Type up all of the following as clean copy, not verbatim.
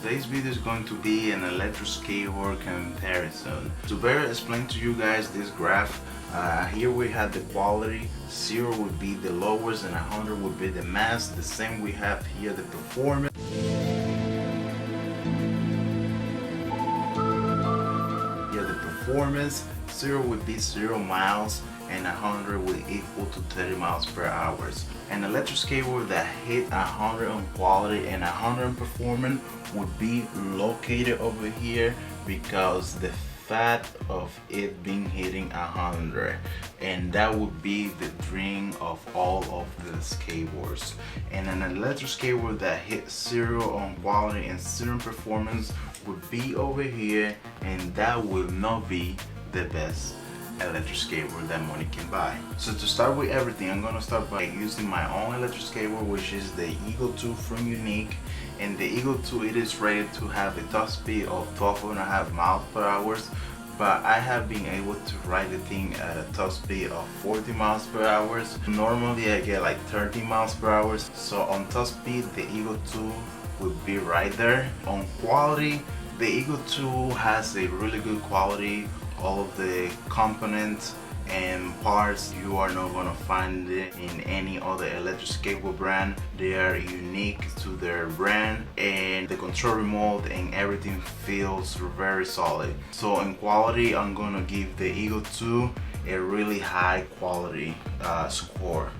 today's video is going to be an electric skateboard comparison. To better explain to you guys this graph, here we have the quality. 0 would be the lowest and 100 would be the mass. The same we have here the performance. Here the performance, 0 would be 0 miles and 100 would equal to 30 miles per hour. An electric skateboard that hit 100 on quality and 100 on performance would be located over here because the fact of it being hitting 100, and that would be the dream of all of the skateboards. And an electric skateboard that hit 0 on quality and 0 on performance would be over here, and that will not be the best electric skateboard that money can buy. So to start with everything, I'm gonna start by using my own electric skateboard, which is the Eagle 2 from Unique. And the Eagle 2, it is rated to have a top speed of 12.5 miles per hour, but I have been able to ride the thing at a top speed of 40 miles per hour. Normally I get like 30 miles per hour. So on top speed, the Eagle 2 would be right there. On quality, the Eagle 2 has a really good quality. All of the components and parts you are not gonna find it in any other electric skateboard brand. They are unique to their brand, and the control remote and everything feels very solid. So in quality, I'm gonna give the Eagle 2 a really high quality score.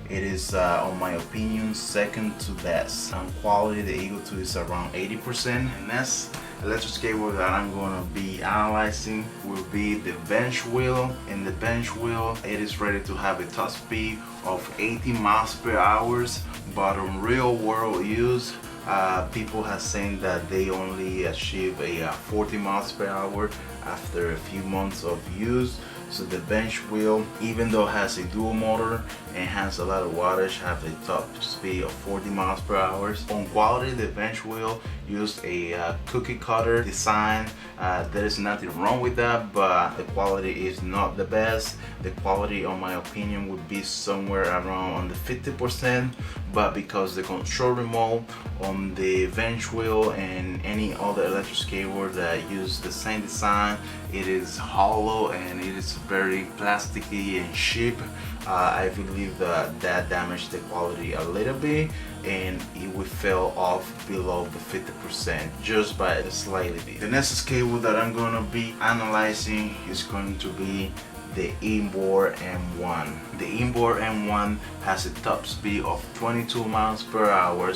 It is, on my opinion, second to best. On quality, the Eagle 2 is around 80%. And next electric skateboard that I'm going to be analyzing will be the bench wheel. In the bench wheel, it is rated to have a top speed of 80 miles per hour, but on real world use, people have saying that they only achieve a 40 miles per hour after a few months of use. So the bench wheel, even though it has a dual motor and has a lot of wattage, have a top speed of 40 miles per hour. On quality, the bench wheel used a cookie cutter design. There is nothing wrong with that, but the quality is not the best. The quality, on my opinion, would be somewhere around on the 50%, but because the control remote on the bench wheel and any other electric skateboard that use the same design, it is hollow and it is very plasticky and cheap. I believe that damaged the quality a little bit, and it would fell off below the 50% just by a slightly bit. The next skateboard that I'm gonna be analyzing is going to be the Inboard M1. The Inboard M1 has a top speed of 22 miles per hour,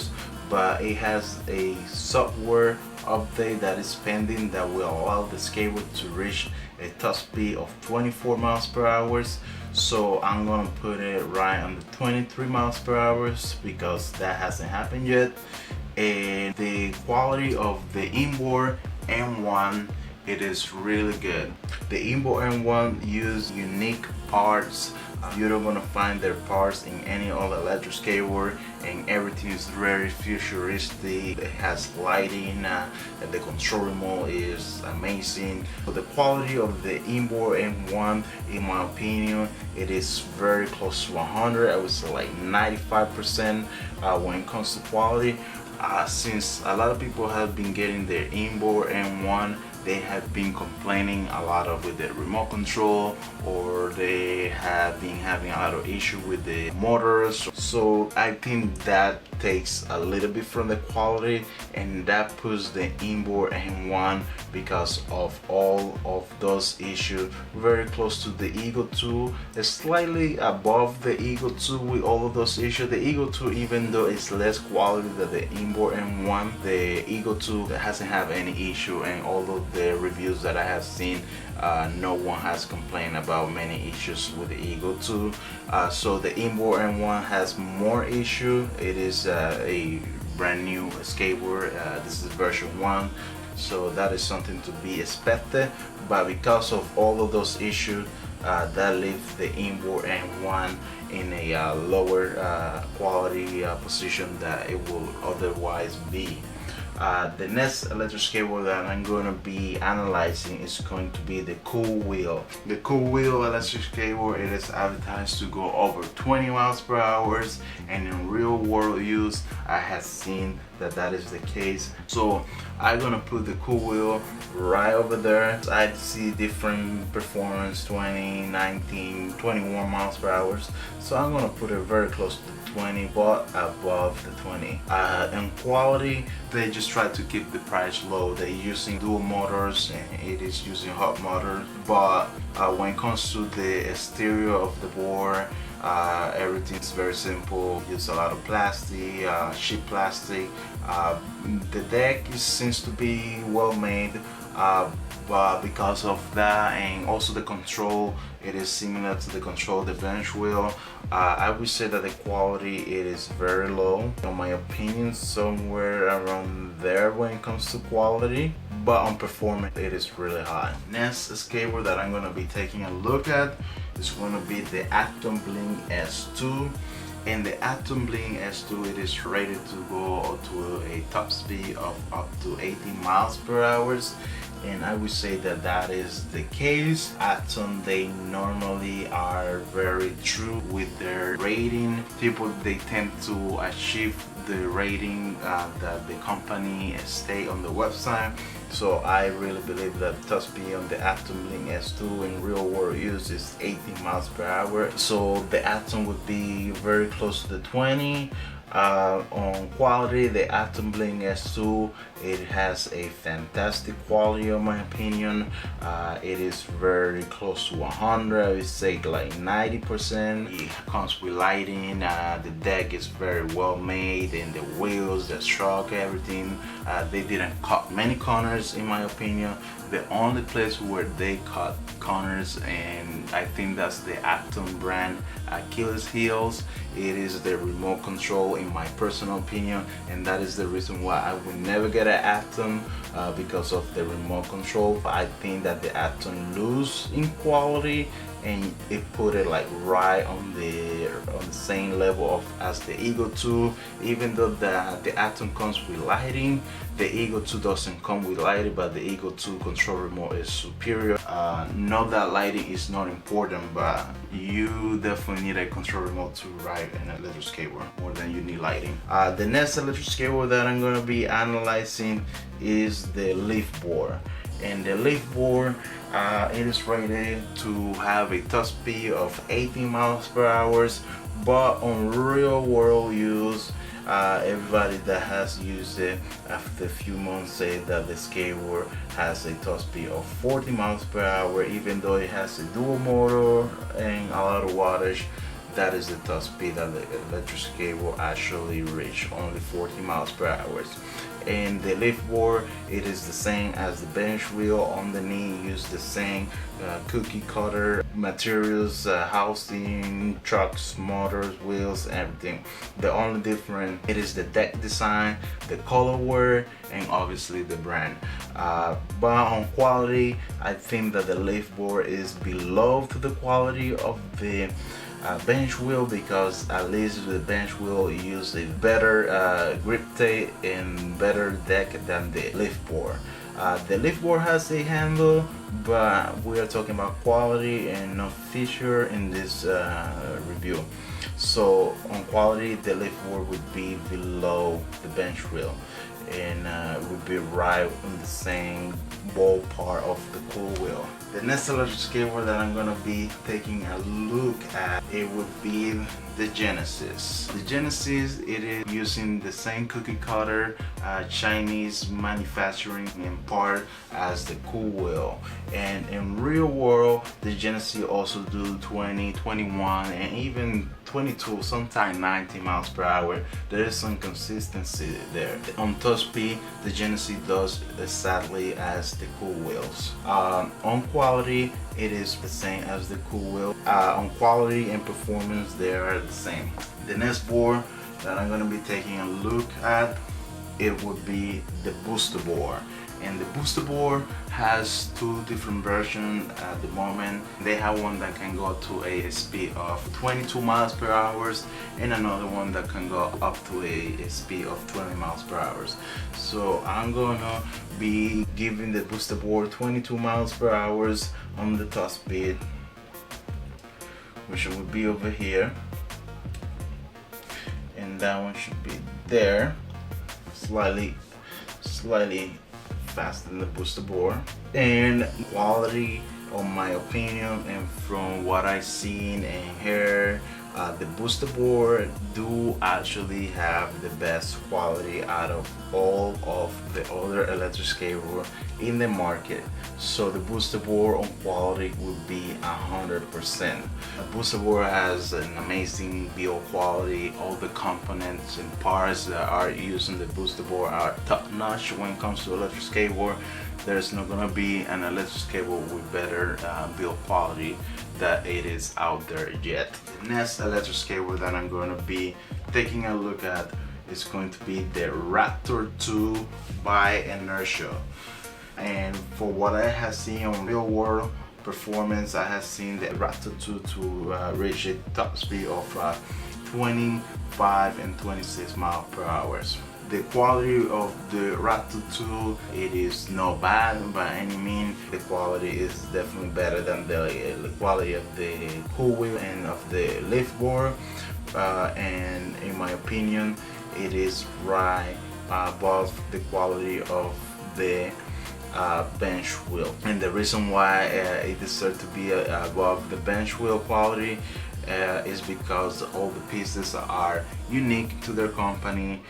but it has a software update that is pending that will allow the skateboard to reach a top speed of 24 miles per hour. So I'm gonna put it right on the 23 miles per hour because that hasn't happened yet. And the quality of the Inboard M1, it is really good. The Inboard M1 use unique parts. You're not gonna find their parts in any other electric skateboard, and everything is very futuristic. It has lighting, and the control remote is amazing. So the quality of the Inboard M1, in my opinion, it is very close to 100. I would say like 95% when it comes to quality. Since a lot of people have been getting their Inboard M1, they have been complaining a lot of with the remote control, or they have been having a lot of issue with the motors. So I think that takes a little bit from the quality, and that puts the Inboard M1, because of all of those issues, very close to the Eagle 2, slightly above the Eagle 2 with all of those issues. The Eagle 2, even though it's less quality than the Inboard M1, the Eagle 2 hasn't have any issue, and all of the reviews that I have seen, no one has complained about many issues with the Eagle 2. So the Inboard M1 has more issue. It is a brand new skateboard. This is version 1, so that is something to be expected, but because of all of those issues, that leaves the Inboard M1 in a lower quality position that it will otherwise be. The next electric skateboard that I'm going to be analyzing is going to be the Cool Wheel. The Cool Wheel electric skateboard, it is advertised to go over 20 miles per hour, and in real world use I have seen that is the case. So I'm gonna put the cool wheel right over there. I see different performance, 20, 19, 21 miles per hour. So I'm gonna put it very close to 20 but above the 20. In quality, they just try to keep the price low. They're using dual motors and it is using hot motors, but when it comes to the exterior of the board, everything's very simple. Use a lot of plastic, cheap plastic. The deck seems to be well made, but because of that, and also the control, it is similar to the control of the bench wheel. I would say that the quality, it is very low. In my opinion, somewhere around there when it comes to quality, but on performance, it is really high. Next skateboard that I'm gonna be taking a look at is gonna be the Atom Bling S2. And the Atom Bling S2, it is rated to go to a top speed of up to 18 miles per hour. And I would say that that is the case. Atom, they normally are very true with their rating. People, they tend to achieve the rating that the company state on the website. So I really believe that top speed on the Atom Bling S2 in real world use is 18 miles per hour. So the Atom would be very close to the 20. On quality, the Atom Bling S2, it has a fantastic quality in my opinion. It is very close to 100. I would say like 90%. It comes with lighting. The deck is very well made, and the wheels, the stroke, everything. They didn't cut many corners in my opinion. The only place where they cut corners, and I think that's the Atom brand Achilles heels, it is the remote control in my personal opinion, and that is the reason why I would never get an Atom, because of the remote control. I think that the Atom lose in quality, and it put it like right on the same level of as the Eagle 2. Even though the Atom comes with lighting, the Eagle 2 doesn't come with lighting, but the Eagle 2 control remote is superior. Not that lighting is not important, but you definitely need a control remote to ride an electric skateboard more than you need lighting. The next electric skateboard that I'm gonna be analyzing is the Leaf board. And the Leaf board, it is rated to have a top speed of 18 miles per hour, but on real world use, everybody that has used it after a few months say that the skateboard has a top speed of 40 miles per hour, even though it has a dual motor and a lot of wattage. That is the top speed that the electric skateboard actually reach, only 40 miles per hour. And the Leaf board, it is the same as the bench wheel. On the knee, use the same cookie cutter materials, housing, trucks, motors, wheels, everything. The only difference, it is the deck design, the colorway, and obviously the brand. But on quality, I think that the Leaf board is below to the quality of the bench wheel, because at least the bench wheel use a better grip tape and better deck than the Leaf board. The Leaf board has a handle, but we are talking about quality and not feature in this review. So on quality, the Leaf board would be below the bench wheel, and would be right in the same ballpark of the cool wheel. The next electric skateboard that I'm gonna be taking a look at, it would be the Genesis. The Genesis, it is using the same cookie cutter Chinese manufacturing in part as the cool wheel. And in real world, the Genesis also do 20, 21, and even 22, sometimes 90 miles per hour. There is some consistency there. On top speed, the Genesis does exactly as the cool wheels. On quality, it is the same as the cool wheel. On quality and performance, they are the same. The next board that I'm going to be taking a look at, it would be the Booster board. And the Booster board has two different versions at the moment. They have one that can go to a speed of 22 miles per hour, and another one that can go up to a speed of 20 miles per hour. So I'm gonna be giving the Booster board 22 miles per hour on the top speed, which would be over here, and that one should be there. slightly faster than the booster board. And quality, on my opinion, and from what I've seen and heard, the booster board do actually have the best quality out of all of the other electric skateboard in the market. So the booster board on quality would be 100%. The booster board has an amazing build quality. All the components and parts that are used in the booster board are top notch when it comes to electric skateboard. There's not gonna be an electric skateboard with better build quality that it is out there yet. The next electric skateboard that I'm going to be taking a look at is going to be the Raptor 2 by Inertia. And for what I have seen on real world performance, I have seen the Raptor 2 to reach a top speed of 25 and 26 miles per hour. The quality of the Raptor 2, it is not bad by any means. The quality is definitely better than the quality of the cool wheel and of the lift board. And in my opinion, it is right above the quality of the bench wheel. And the reason why it deserves to be above the bench wheel quality is because all the pieces are unique to their company.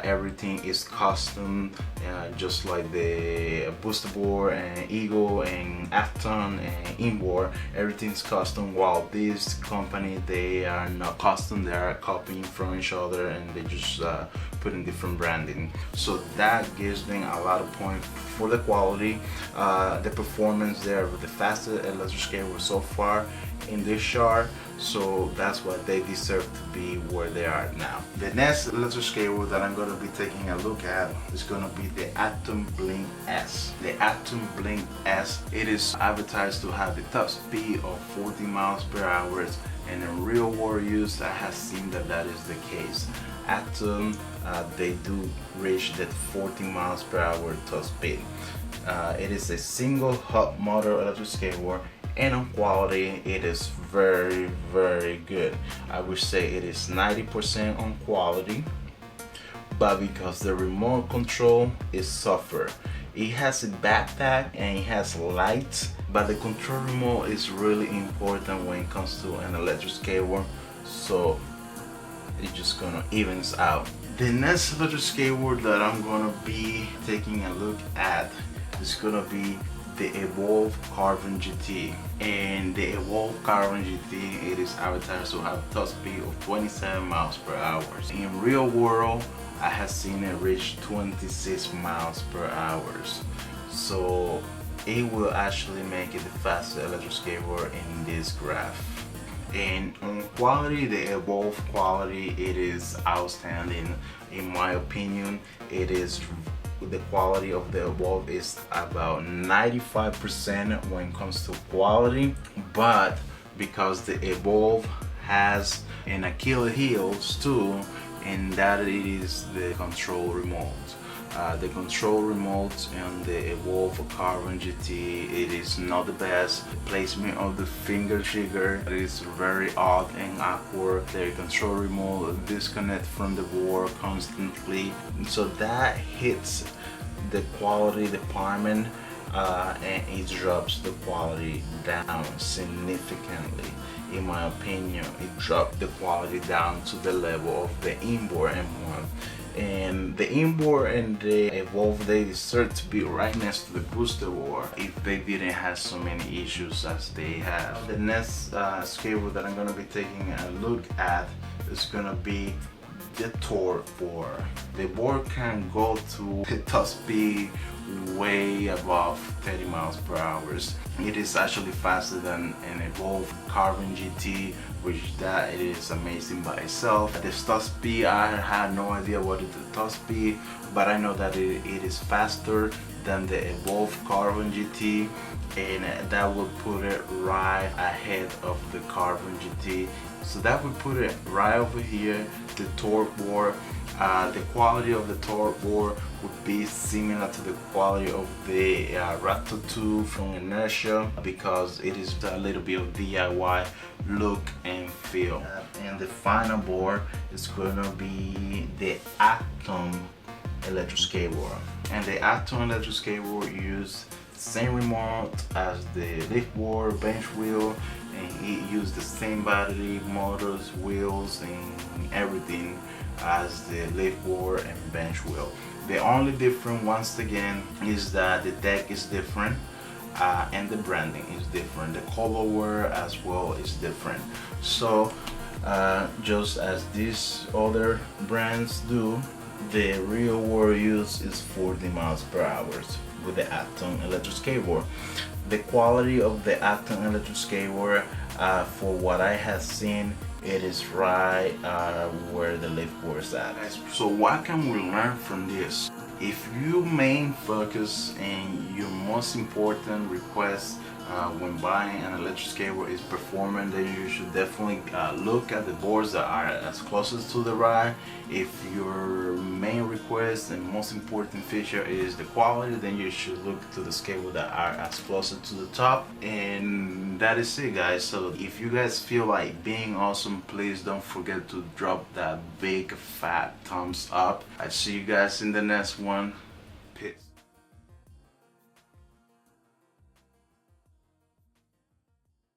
Everything is custom, just like the booster board and Eagle and Afton and Inboard. Everything's custom, while this company, they are not custom. They are copying from each other and they just put in different branding. So that gives them a lot of points for the quality. The performance, they're the fastest electric skateboard so far in this chart, so that's what they deserve to be where they are now. The next electric skateboard that I'm going to be taking a look at is going to be the Atom Blink S. The Atom Blink S, it is advertised to have a top speed of 40 miles per hour, and in real world use I have seen that is the case. Atom, they do reach that 40 miles per hour top speed. It is a single hub motor electric skateboard, and on quality it is very good. I would say it is 90% on quality, but because the remote control is softer. It has a backpack and it has lights, but the control remote is really important when it comes to an electric skateboard, so it's just gonna evens out. The next electric skateboard that I'm gonna be taking a look at is gonna be the Evolve Carbon GT. And the Evolve Carbon GT, it is advertised to have a top speed of 27 miles per hour. In real world, I have seen it reach 26 miles per hour. So it will actually make it the fastest electric skateboard in this graph. And on quality, the Evolve quality, it is outstanding. In my opinion, it is the quality of the Evolve is about 95% when it comes to quality, but because the Evolve has an Achilles heels too, and that it is the control remote. The control remote on the Evolve Carbon GT, it is not the best. The placement of the finger trigger is very odd and awkward. The control remote disconnect from the board constantly, so that hits the quality department and it drops the quality down significantly. In my opinion, it dropped the quality down to the level of the Inboard M1. And the Inboard and the Evolve, they deserve to be right next to the booster board if they didn't have so many issues as they have. The next skateboard that I'm going to be taking a look at is going to be the Torque board. The board can go to a top speed way above 30 miles per hour. It is actually faster than an Evolve Carbon GT, which that it is amazing by itself. The top speed, I had no idea what is the top speed, but I know that it is faster than the Evolve Carbon GT, and that would put it right ahead of the Carbon GT. So that would put it right over here. The Torque board, the quality of the Torque board would be similar to the quality of the Raptor 2 from Inertia, because it is a little bit of DIY look and feel. And the final board is going to be the Atom electric skateboard. And the Acton electric skateboard use the same remote as the lift board, bench wheel, and it used the same battery, motors, wheels, and everything as the lift board and bench wheel. The only difference, once again, is that the deck is different. And the branding is different, the colorware as well is different. So just as these other brands do, the real world use is 40 miles per hour with the Acton electric skateboard. The quality of the Acton electric skateboard, for what I have seen, it is right where the lift board is at. So what can we learn from this? If your main focus and your most important request when buying an electric skateboard is performance, then you should definitely look at the boards that are as closest to the ride. If your main request and most important feature is the quality, then you should look to the skateboard that are as closer to the top. And that is it, guys. So if you guys feel like being awesome, please don't forget to drop that big fat thumbs up. I see you guys in the next one. Peace.